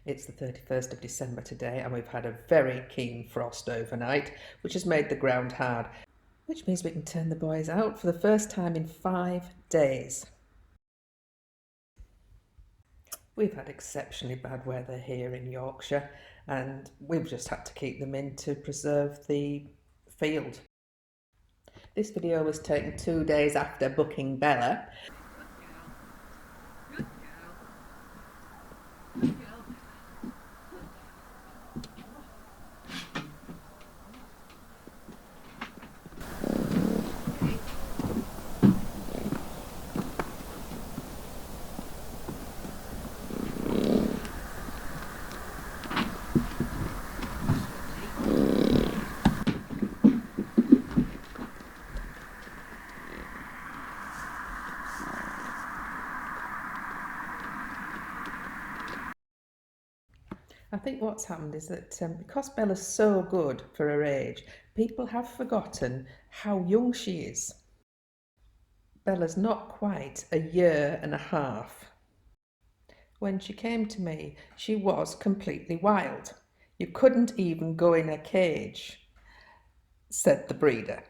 It's the 31st of December today, and we've had a very keen frost overnight, which has made the ground hard, which means we can turn the boys out for the first time in 5 days. We've had exceptionally bad weather here in Yorkshire, and we've just had to keep them in to preserve the field. This video was taken 2 days after booking Bella. Good girl. Good girl. Good girl. I think what's happened is that because Bella's so good for her age, people have forgotten how young she is. Bella's not quite a year and a half. When she came to me, she was completely wild. You couldn't even go in a cage, said the breeder.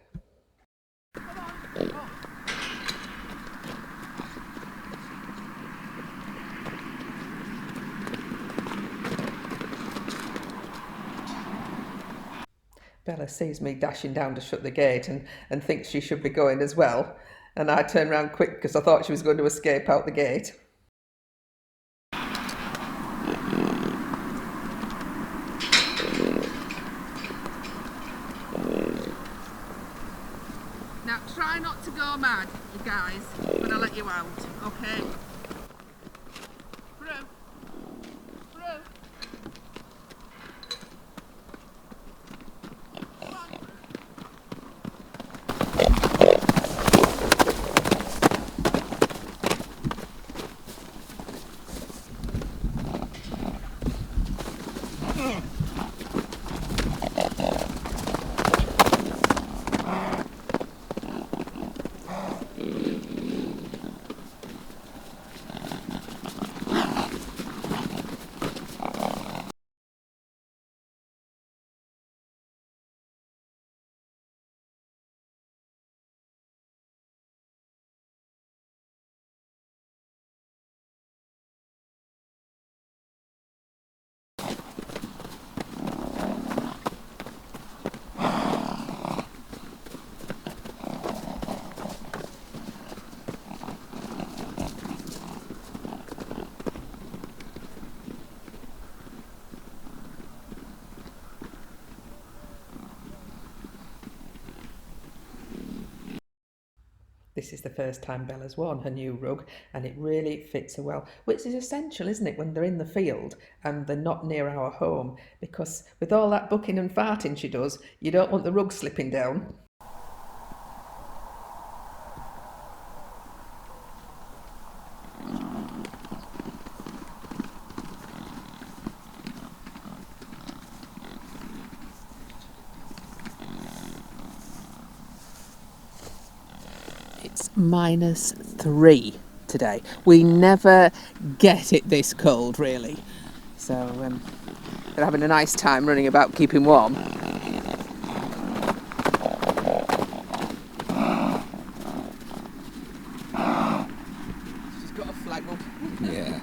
Bella sees me dashing down to shut the gate and thinks she should be going as well. And I turned round quick because I thought she was going to escape out the gate. Now try not to go mad, you guys. I'm going to let you out, okay? Through. Through. This is the first time Bella's worn her new rug, and it really fits her well, which is essential, isn't it, when they're in the field and they're not near our home, because with all that bucking and farting she does, you don't want the rug slipping down. It's -3 today. We never get it this cold, really. So, they're having a nice time running about, keeping warm. She's got a flag up. Yeah.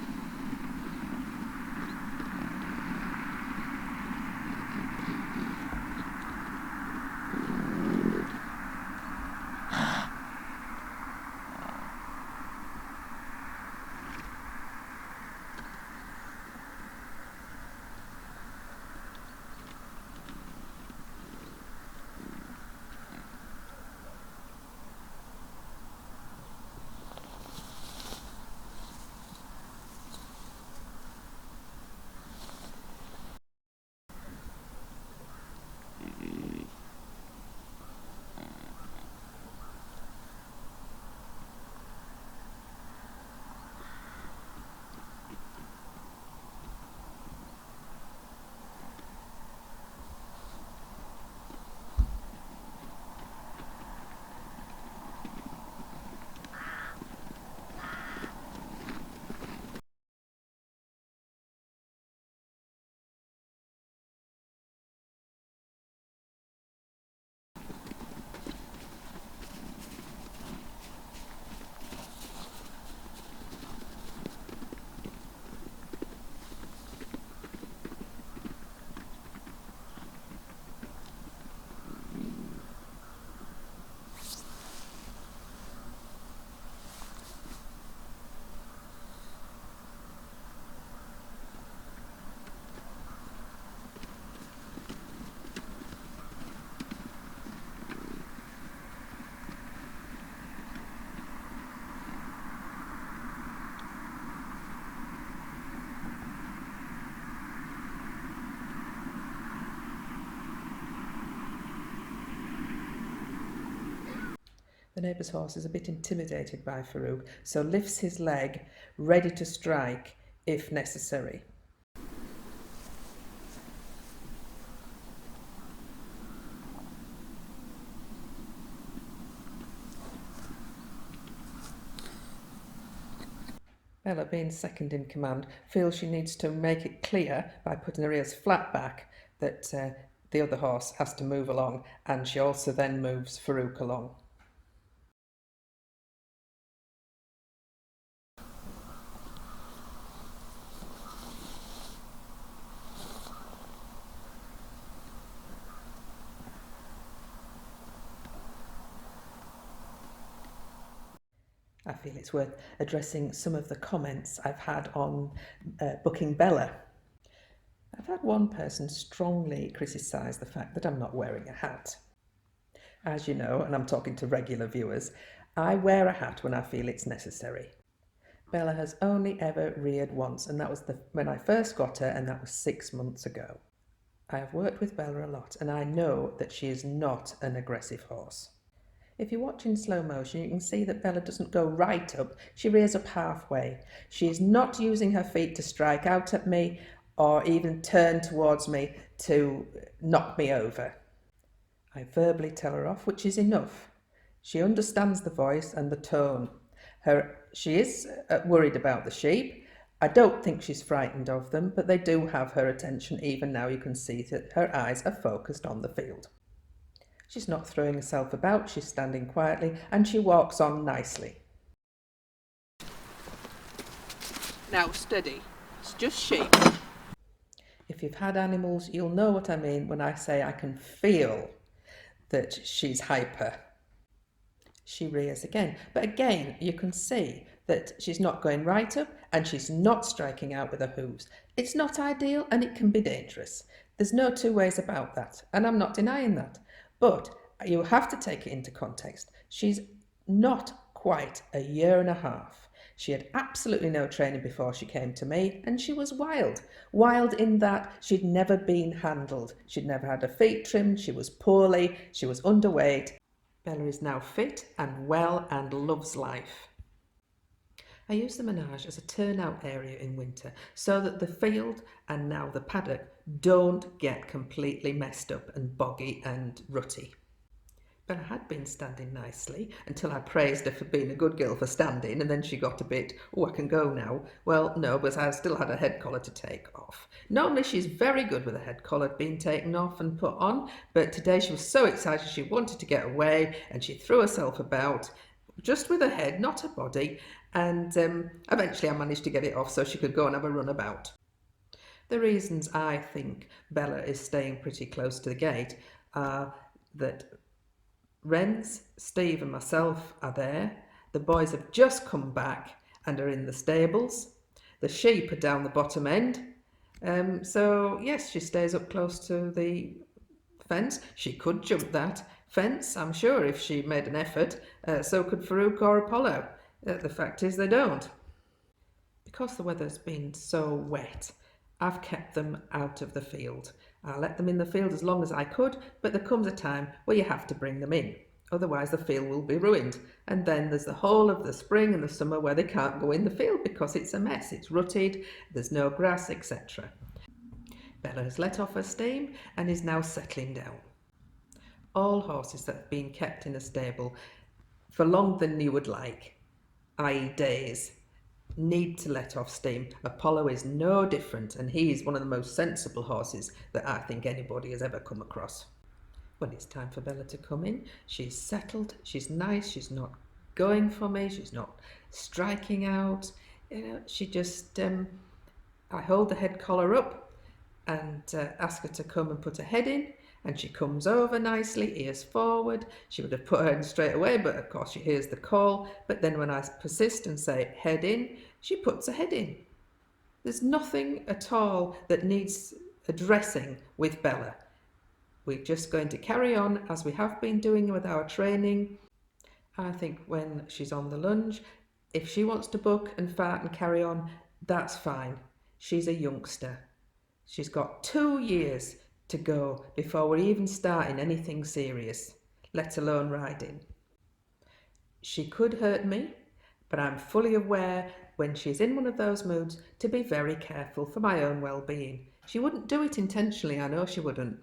The neighbour's horse is a bit intimidated by Farouk, so lifts his leg, ready to strike if necessary. Bella, being second in command, feels she needs to make it clear by putting her ears flat back that the other horse has to move along, and she also then moves Farouk along. I feel it's worth addressing some of the comments I've had on booking Bella. I've had one person strongly criticise the fact that I'm not wearing a hat. As you know, and I'm talking to regular viewers, I wear a hat when I feel it's necessary. Bella has only ever reared once, and that was when I first got her, and that was 6 months ago. I have worked with Bella a lot, and I know that she is not an aggressive horse. If you watch in slow motion, you can see that Bella doesn't go right up, she rears up halfway. She is not using her feet to strike out at me or even turn towards me to knock me over. I verbally tell her off, which is enough. She understands the voice and the tone. She is worried about the sheep. I don't think she's frightened of them, but they do have her attention. Even now you can see that her eyes are focused on the field. She's not throwing herself about, she's standing quietly, and she walks on nicely. Now steady, it's just sheep. If you've had animals, you'll know what I mean when I say I can feel that she's hyper. She rears again, but again you can see that she's not going right up and she's not striking out with her hooves. It's not ideal and it can be dangerous. There's no two ways about that, and I'm not denying that. But you have to take it into context. She's not quite a year and a half. She had absolutely no training before she came to me, and she was wild. Wild in that she'd never been handled. She'd never had her feet trimmed, she was poorly, she was underweight. Bella is now fit and well and loves life. I use the menage as a turnout area in winter so that the field and now the paddock don't get completely messed up and boggy and rutty. Bella had been standing nicely until I praised her for being a good girl for standing, and then she got a bit, oh, I can go now. Well, no, but I still had a head collar to take off. Normally she's very good with a head collar being taken off and put on, but today she was so excited she wanted to get away and she threw herself about, just with her head, not her body, and eventually I managed to get it off so she could go and have a run about. The reasons I think Bella is staying pretty close to the gate are that Renz, Steve and myself are there. The boys have just come back and are in the stables. The sheep are down the bottom end. So yes, she stays up close to the fence. She could jump that fence, I'm sure, if she made an effort. So could Farouk or Apollo. The fact is they don't. Because the weather's been so wet, I've kept them out of the field. I let them in the field as long as I could, but there comes a time where you have to bring them in. Otherwise the field will be ruined. And then there's the whole of the spring and the summer where they can't go in the field because it's a mess, it's rutted, there's no grass, etc. Bella has let off her steam and is now settling down. All horses that have been kept in a stable for longer than you would like, i.e. days, need to let off steam. Apollo is no different, and he is one of the most sensible horses that I think anybody has ever come across. When it's time for Bella to come in, she's settled, she's nice, she's not going for me, she's not striking out. She just, I hold the head collar up and ask her to come and put her head in, and she comes over nicely, ears forward. She would have put her in straight away, but of course she hears the call. But then when I persist and say head in, she puts her head in. There's nothing at all that needs addressing with Bella. We're just going to carry on as we have been doing with our training. I think when she's on the lunge, if she wants to buck and fart and carry on, that's fine. She's a youngster. She's got 2 years to go before we're even starting anything serious, let alone riding. She could hurt me, but I'm fully aware when she's in one of those moods to be very careful for my own well-being. She wouldn't do it intentionally, I know she wouldn't.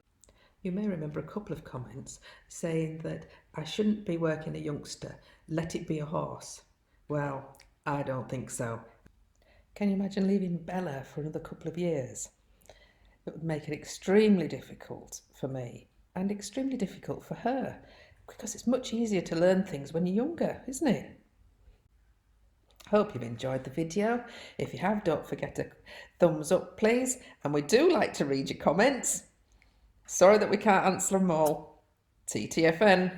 You may remember a couple of comments saying that I shouldn't be working a youngster, let it be a horse. Well, I don't think so. Can you imagine leaving Bella for another couple of years? It would make it extremely difficult for me and extremely difficult for her because it's much easier to learn things when you're younger, isn't it? Hope you've enjoyed the video. If you have, don't forget to thumbs up, please. And we do like to read your comments. Sorry that we can't answer them all. TTFN.